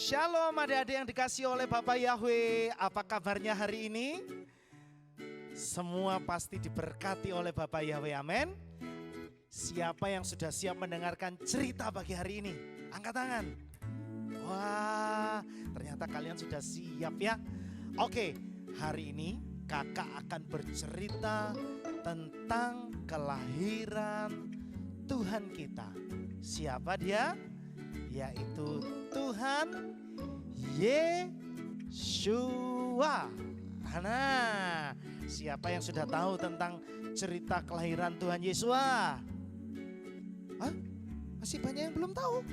Shalom adik-adik yang dikasih oleh Bapak Yahweh. Apa kabarnya hari ini? Semua pasti diberkati oleh Bapak Yahweh, amin. Siapa yang sudah siap mendengarkan cerita pagi hari ini? Angkat tangan. Wah, ternyata kalian sudah siap ya. Oke, hari ini kakak akan bercerita tentang kelahiran Tuhan kita. Siapa dia? Yaitu Tuhan Yeshua. Nah, siapa yang sudah tahu tentang cerita kelahiran Tuhan Yeshua? Hah? Masih banyak yang belum tahu?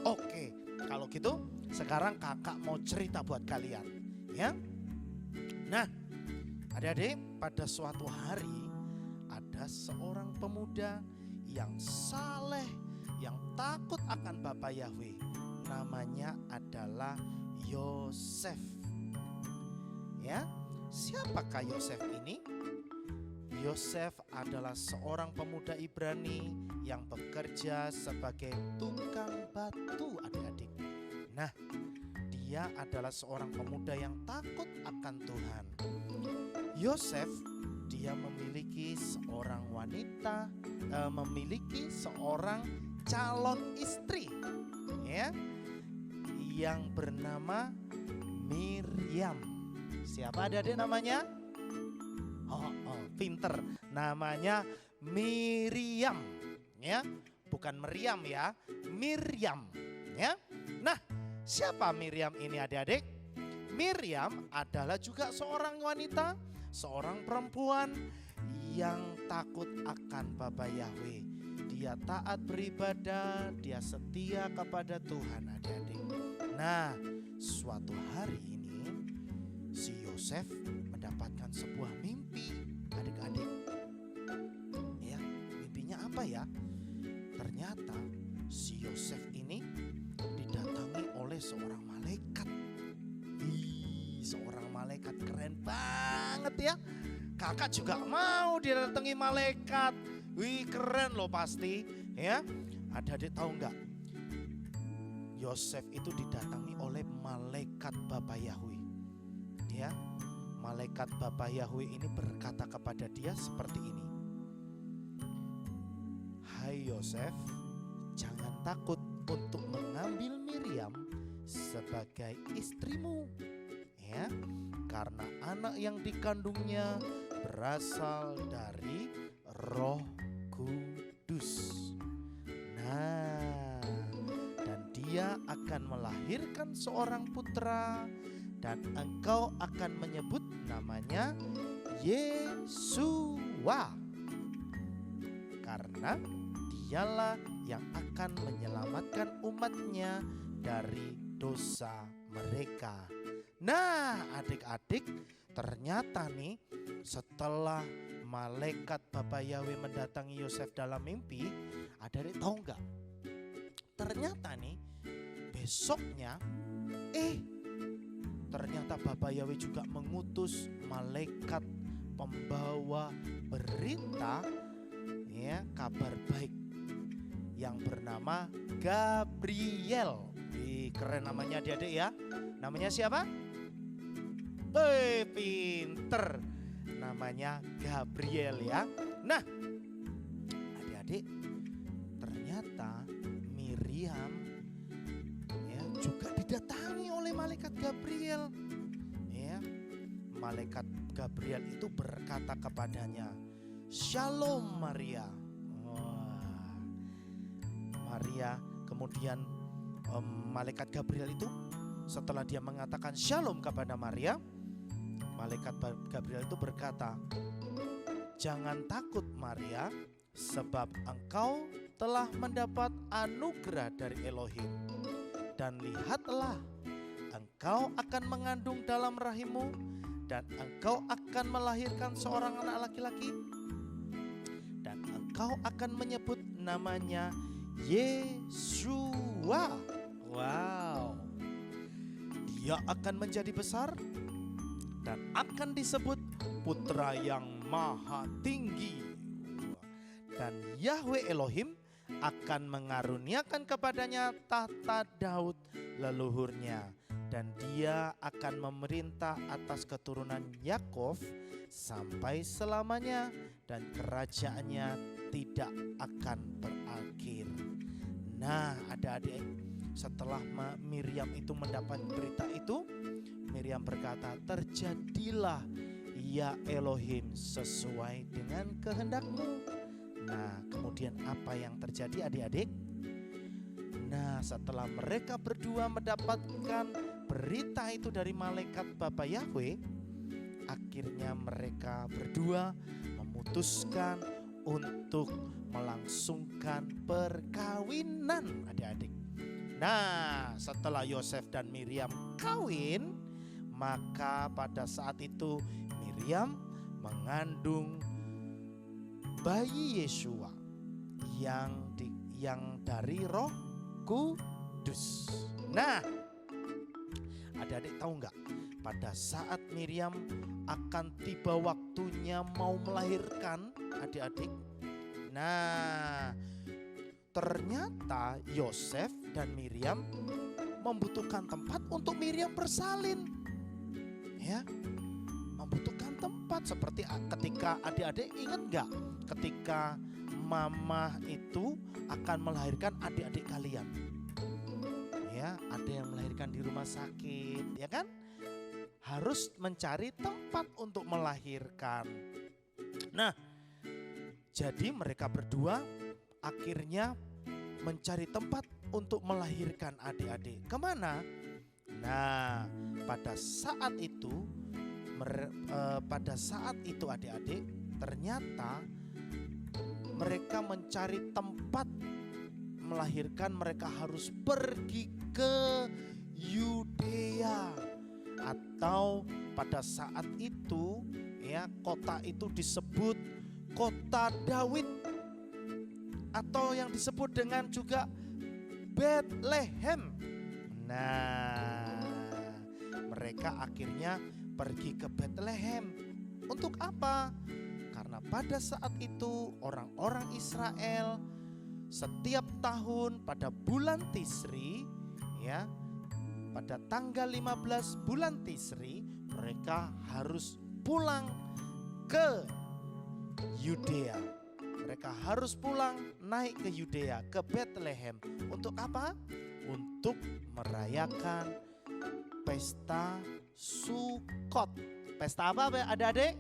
Oke, kalau gitu sekarang kakak mau cerita buat kalian, ya. Nah, adik-adik, pada suatu hari ada seorang pemuda yang saleh, yang takut akan Bapak Yahweh. Namanya adalah Yosef. Ya, siapakah Yosef ini? Yosef adalah seorang pemuda Ibrani yang bekerja sebagai tukang batu, adik-adik. Nah, dia adalah seorang pemuda yang takut akan Tuhan. Yosef, dia memiliki seorang wanita, memiliki seorang calon istri, ya, yang bernama Miriam. Siapa adik-adik namanya? Oh, pinter. Namanya Miriam, ya, bukan Meriam ya, Miriam, ya. Nah, siapa Miriam ini adik-adik? Miriam adalah juga seorang wanita, seorang perempuan yang takut akan Bapak Yahweh. Dia taat beribadah, dia setia kepada Tuhan, adik-adik. Nah, suatu hari ini si Yosef mendapatkan sebuah mimpi, adik-adik. Ya, mimpinya apa ya? Ternyata si Yosef ini didatangi oleh seorang malaikat. Seorang malaikat keren banget ya. Kakak juga mau didatangi malaikat. Wih, keren loh pasti, ya. Adik-adik tahu nggak? Yosef itu didatangi oleh malaikat Bapak Yahweh. Ya, malaikat Bapak Yahweh ini berkata kepada dia seperti ini. Hai Yosef, jangan takut untuk mengambil Miriam sebagai istrimu. Ya, karena anak yang dikandungnya berasal dari Roh Kudus. Nah, dan dia akan melahirkan seorang putra dan engkau akan menyebut namanya Yeshua. Karena dialah yang akan menyelamatkan umatnya dari dosa mereka. Nah, adik-adik, ternyata nih setelah malaikat Bapak Yahweh mendatangi Yosef dalam mimpi, adik-adik tahu nggak? Ternyata nih besoknya, ternyata Bapak Yahweh juga mengutus malaikat pembawa berita, ya, kabar baik yang bernama Gabriel. Keren namanya adik-adik ya. Namanya siapa? Pinter. Namanya Gabriel ya. Nah, adik-adik, ternyata Miriam ya juga didatangi oleh malaikat Gabriel. Ya, malaikat Gabriel itu berkata kepadanya, Shalom Maria. Wah, Maria, kemudian malaikat Gabriel itu setelah dia mengatakan Shalom kepada Maria, malaikat Gabriel itu berkata, jangan takut Maria, sebab engkau telah mendapat anugerah dari Elohim. Dan lihatlah, engkau akan mengandung dalam rahimmu, dan engkau akan melahirkan seorang anak laki-laki. Dan engkau akan menyebut namanya Yeshua. Wow. Dia akan menjadi besar dan akan disebut Putra yang Maha Tinggi. Dan Yahweh Elohim akan mengaruniakan kepadanya tahta Daud leluhurnya, dan dia akan memerintah atas keturunan Yakov sampai selamanya, dan kerajaannya tidak akan berakhir. Nah, adik-adik, setelah Miriam itu mendapat berita itu, Miriam berkata, terjadilah ya Elohim sesuai dengan kehendak-Mu. Nah, kemudian apa yang terjadi adik-adik? Nah, setelah mereka berdua mendapatkan berita itu dari malaikat Bapa Yahweh, akhirnya mereka berdua memutuskan untuk melangsungkan perkawinan adik-adik. Nah, setelah Yosef dan Miriam kawin, maka pada saat itu Miriam mengandung bayi Yeshua yang dari Roh Kudus. Nah, adik-adik tahu nggak? Pada saat Miriam akan tiba waktunya mau melahirkan adik-adik. Nah, ternyata Yosef dan Miriam membutuhkan tempat untuk Miriam bersalin. Ya, membutuhkan tempat seperti ketika adik-adik ingat nggak? Ketika mama itu akan melahirkan adik-adik kalian. Ya, ada yang melahirkan di rumah sakit, ya kan? Harus mencari tempat untuk melahirkan. Nah, jadi mereka berdua akhirnya mencari tempat untuk melahirkan adik-adik. Kemana? Nah, pada saat itu adik-adik, ternyata mereka mencari tempat melahirkan. Mereka harus pergi ke Yudea, atau pada saat itu ya, kota itu disebut kota Daud, atau yang disebut dengan juga Bethlehem. Nah, mereka akhirnya pergi ke Bethlehem. Untuk apa? Karena pada saat itu orang-orang Israel setiap tahun pada bulan Tisri, ya, pada tanggal 15 bulan Tisri, mereka harus pulang ke Yudea. Mereka harus pulang naik ke Yudea, ke Bethlehem. Untuk apa? Untuk merayakan pesta Sukot. Pesta apa adik-adik?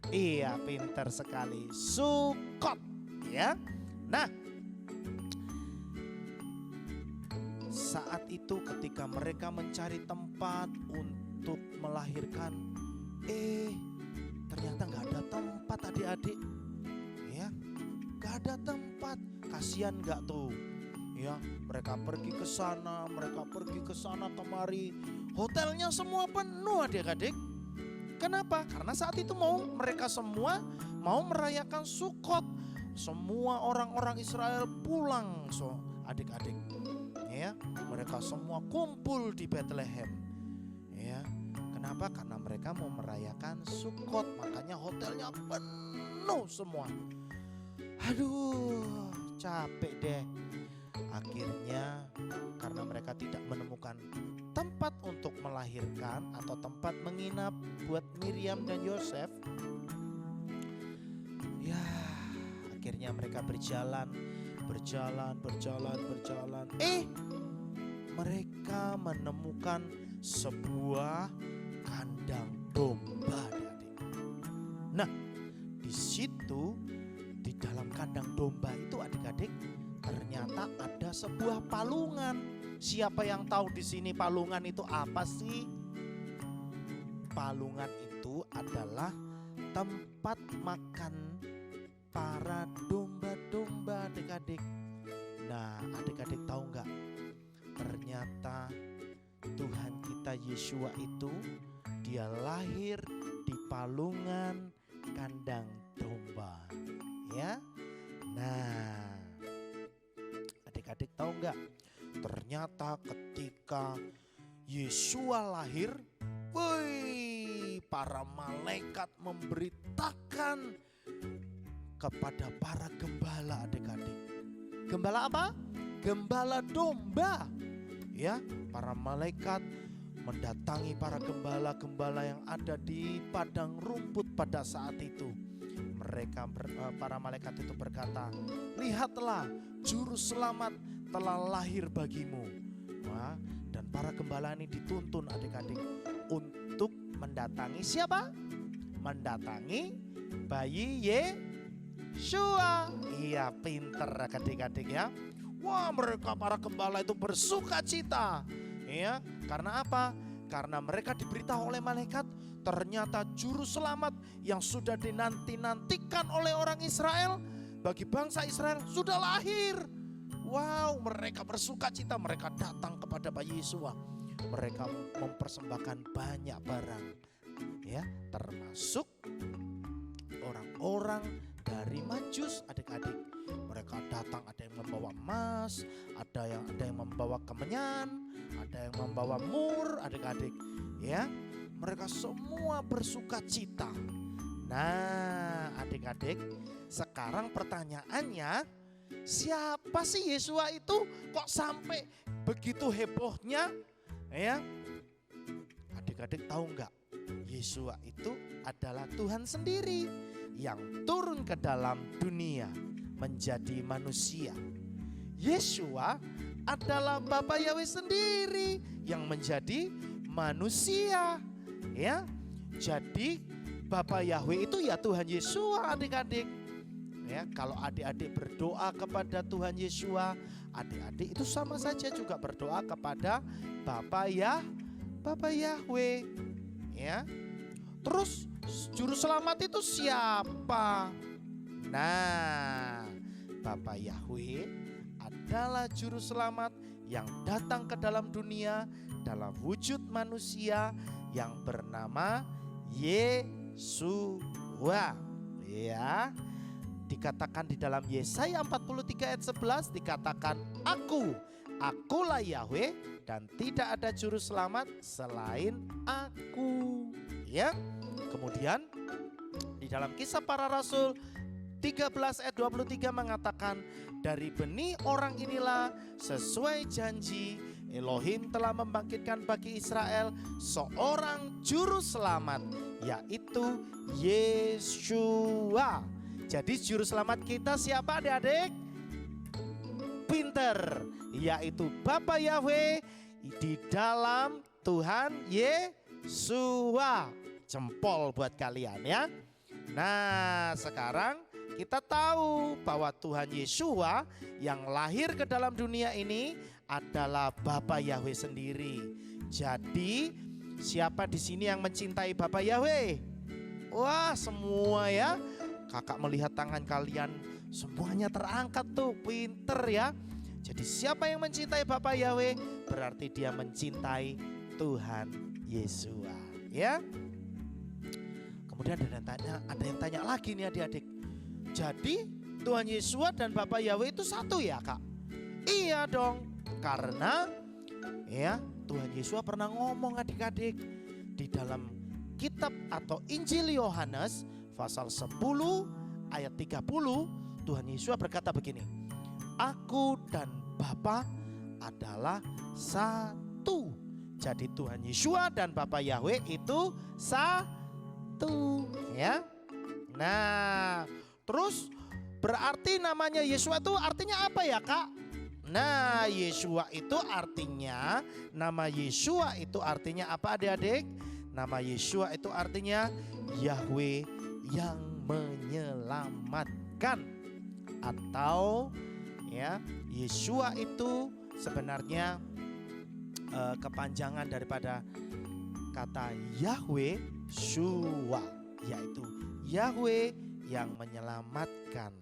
Iya, pintar sekali. Sukot, ya. Nah, saat itu ketika mereka mencari tempat untuk melahirkan, ternyata nggak ada tempat adik-adik. Ya, nggak ada tempat. Kasihan nggak tuh? Ya, mereka pergi ke sana, mereka pergi ke sana kemari. Hotelnya semua penuh adik-adik. Kenapa? Karena saat itu mereka semua mau merayakan Sukot. Semua orang-orang Israel pulang, adik-adik. Ya, mereka semua kumpul di Bethlehem. Ya, kenapa? Karena mereka mau merayakan Sukot, makanya hotelnya penuh semua. Aduh, capek deh. Akhirnya karena mereka tidak menemukan tempat untuk melahirkan atau tempat menginap buat Miriam dan Yosef, ya akhirnya mereka berjalan. Mereka menemukan sebuah kandang domba, adik-adik. Nah, di situ di dalam kandang domba itu adik-adik, ternyata ada sebuah palungan. Siapa yang tahu di sini palungan itu apa sih? Palungan itu adalah tempat makan para domba-domba, adik-adik. Nah, adik-adik tahu nggak? Ternyata Tuhan kita Yeshua itu dia lahir di palungan kandang domba, ya. Nah, adik-adik tahu nggak? Ternyata ketika Yeshua lahir, para malaikat memberitakan kepada para gembala adik-adik. Gembala apa? Gembala domba. Ya, para malaikat mendatangi para gembala-gembala yang ada di padang rumput pada saat itu. Para malaikat itu berkata, lihatlah, juru selamat telah lahir bagimu. Wah, dan para gembala ini dituntun adik-adik untuk mendatangi siapa? Mendatangi bayi Yeshua. Iya, pinter adik-adik ya. Wah, mereka para gembala itu bersuka cita. Ya, karena apa? Karena mereka diberitahu oleh malaikat, ternyata juru selamat yang sudah dinanti-nantikan oleh orang Israel, bagi bangsa Israel sudah lahir. Wow, mereka bersuka cita, mereka datang kepada bayi Yeshua. Mereka mempersembahkan banyak barang, ya, termasuk orang-orang dari Majus adik-adik. Mereka datang, ada yang membawa emas, ada yang membawa kemenyan, ada yang membawa mur adik-adik, ya. Mereka semua bersuka cita. Nah adik-adik, sekarang pertanyaannya, siapa sih Yeshua itu kok sampai begitu hebohnya? Ya, adik-adik tahu nggak? Yeshua itu adalah Tuhan sendiri yang turun ke dalam dunia menjadi manusia. Yeshua adalah Bapa Yahweh sendiri yang menjadi manusia. Ya, jadi Bapa Yahweh itu ya Tuhan Yeshua adik-adik. Ya, kalau adik-adik berdoa kepada Tuhan Yeshua, adik-adik itu sama saja juga berdoa kepada Bapa Yahweh. Ya. Terus juru selamat itu siapa? Nah, Bapa Yahweh adalah juru selamat yang datang ke dalam dunia dalam wujud manusia yang bernama Yeshua. Ya, dikatakan di dalam Yesaya 43 ayat 11 dikatakan, akulah Yahweh dan tidak ada juru selamat selain aku. Ya. Kemudian di dalam Kisah Para Rasul 13 ayat 23 mengatakan, dari benih orang inilah sesuai janji Elohim telah membangkitkan bagi Israel seorang juru selamat, yaitu Yeshua. Jadi juru selamat kita siapa adik-adik? Pinter, yaitu Bapa Yahweh di dalam Tuhan Yeshua. Jempol buat kalian ya. Nah sekarang kita tahu bahwa Tuhan Yeshua yang lahir ke dalam dunia ini adalah Bapa Yahweh sendiri. Jadi siapa di sini yang mencintai Bapa Yahweh? Wah semua ya. Kakak melihat tangan kalian semuanya terangkat tuh, pinter ya. Jadi siapa yang mencintai Bapa Yahweh berarti dia mencintai Tuhan Yeshua ya. Kemudian ada yang tanya lagi nih adik-adik. Jadi Tuhan Yeshua dan Bapa Yahweh itu satu ya kak? Iya dong. Karena ya Tuhan Yeshua pernah ngomong adik-adik di dalam kitab atau Injil Yohanes pasal 10 ayat 30, Tuhan Yeshua berkata begini, aku dan Bapa adalah satu. Jadi Tuhan Yeshua dan Bapa Yahweh itu satu ya. Nah terus berarti namanya Yeshua itu artinya apa ya kak? Nah Yeshua itu artinya, nama Yeshua itu artinya apa adik-adik? Nama Yeshua itu artinya Yahweh yang menyelamatkan. Atau ya Yeshua itu sebenarnya kepanjangan daripada kata Yahweh Shua, yaitu Yahweh yang menyelamatkan.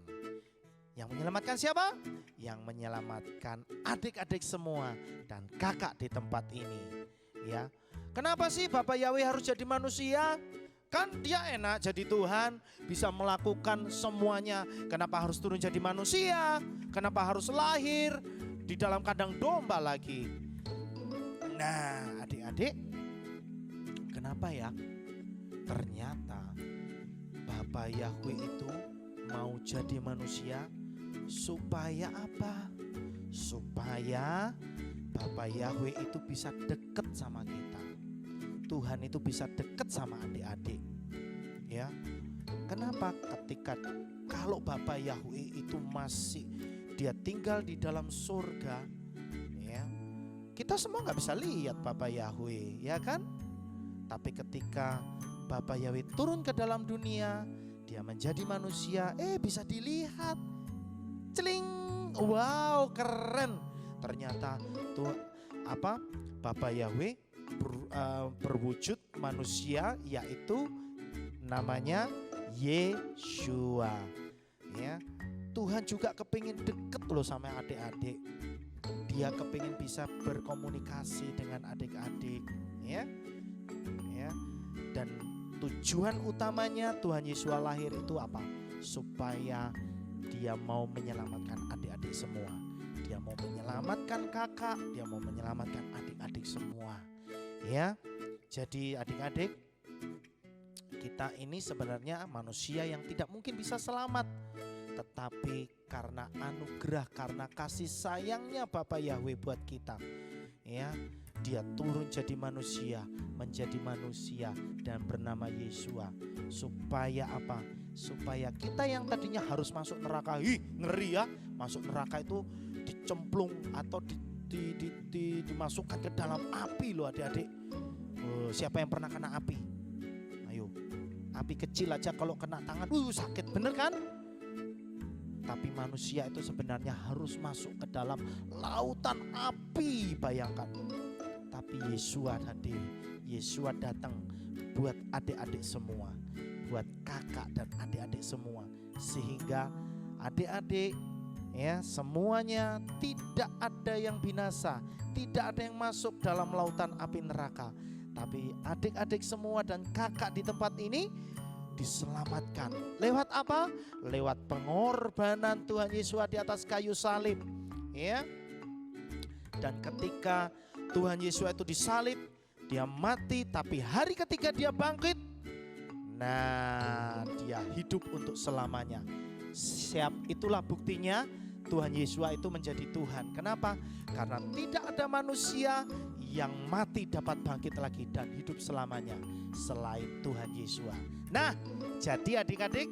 Yang menyelamatkan siapa? Yang menyelamatkan adik-adik semua dan kakak di tempat ini. Ya, kenapa sih Bapa Yahweh harus jadi manusia? Kan dia enak jadi Tuhan, bisa melakukan semuanya. Kenapa harus turun jadi manusia? Kenapa harus lahir di dalam kandang domba lagi? Nah, adik-adik, kenapa ya? Ternyata Bapa Yahweh itu mau jadi manusia supaya apa? Supaya Bapa Yahweh itu bisa dekat sama kita. Tuhan itu bisa dekat sama adik-adik. Ya. Kenapa? Kalau Bapa Yahweh itu masih dia tinggal di dalam surga, ya, kita semua nggak bisa lihat Bapa Yahweh, ya kan? Tapi ketika Bapa Yahweh turun ke dalam dunia, dia menjadi manusia, bisa dilihat. Celing, wow, keren. Ternyata tuh Bapa Yahweh berwujud manusia, yaitu namanya Yeshua. Ya, Tuhan juga kepingin deket loh sama adik-adik. Dia kepingin bisa berkomunikasi dengan adik-adik, ya. Dan tujuan utamanya Tuhan Yesus lahir itu apa? Supaya dia mau menyelamatkan adik-adik semua. Dia mau menyelamatkan kakak, dia mau menyelamatkan adik-adik semua. Ya. Jadi adik-adik, kita ini sebenarnya manusia yang tidak mungkin bisa selamat. Tetapi karena anugerah, karena kasih sayangnya Bapa Yahweh buat kita, ya, dia turun jadi manusia, menjadi manusia dan bernama Yeshua. Supaya apa? Supaya kita yang tadinya harus masuk neraka, ngeri ya, masuk neraka itu dicemplung atau dimasukkan ke dalam api loh adik-adik. Siapa yang pernah kena api? Ayo, api kecil aja kalau kena tangan, sakit bener kan? Tapi manusia itu sebenarnya harus masuk ke dalam lautan api, bayangkan. Tapi Yeshua hadir, Yeshua datang buat adik-adik semua, buat kakak dan adik-adik semua. Sehingga adik-adik, ya, semuanya tidak ada yang binasa, tidak ada yang masuk dalam lautan api neraka. Tapi adik-adik semua dan kakak di tempat ini diselamatkan. Lewat apa? Lewat pengorbanan Tuhan Yesus di atas kayu salib, ya. Dan ketika Tuhan Yesus itu disalib, dia mati, tapi hari ketiga dia bangkit. Nah, dia hidup untuk selamanya. Itulah buktinya Tuhan Yesus itu menjadi Tuhan. Kenapa? Karena tidak ada manusia yang mati dapat bangkit lagi dan hidup selamanya selain Tuhan Yesus. Nah, jadi adik-adik,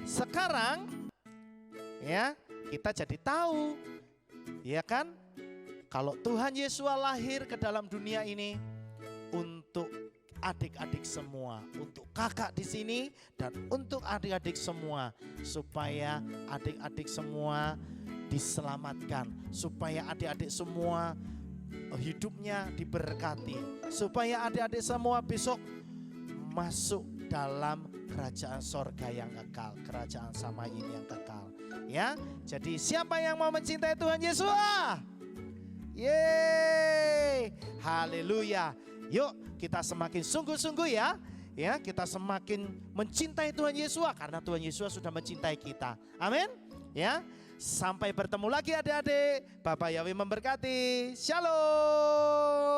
sekarang ya kita jadi tahu, ya kan, kalau Tuhan Yesus lahir ke dalam dunia ini untuk adik-adik semua, untuk kakak di sini dan untuk adik-adik semua, supaya adik-adik semua diselamatkan, supaya adik-adik semua hidupnya diberkati, supaya adik-adik semua besok masuk dalam kerajaan sorga yang kekal, kerajaan Samayim yang kekal. Ya, jadi siapa yang mau mencintai Tuhan Yesus? Yeay, haleluya. Yuk kita semakin sungguh-sungguh ya. Ya, kita semakin mencintai Tuhan Yesus karena Tuhan Yesus sudah mencintai kita. Amin. Ya, sampai bertemu lagi adik-adik. Bapak Yahweh memberkati. Shalom.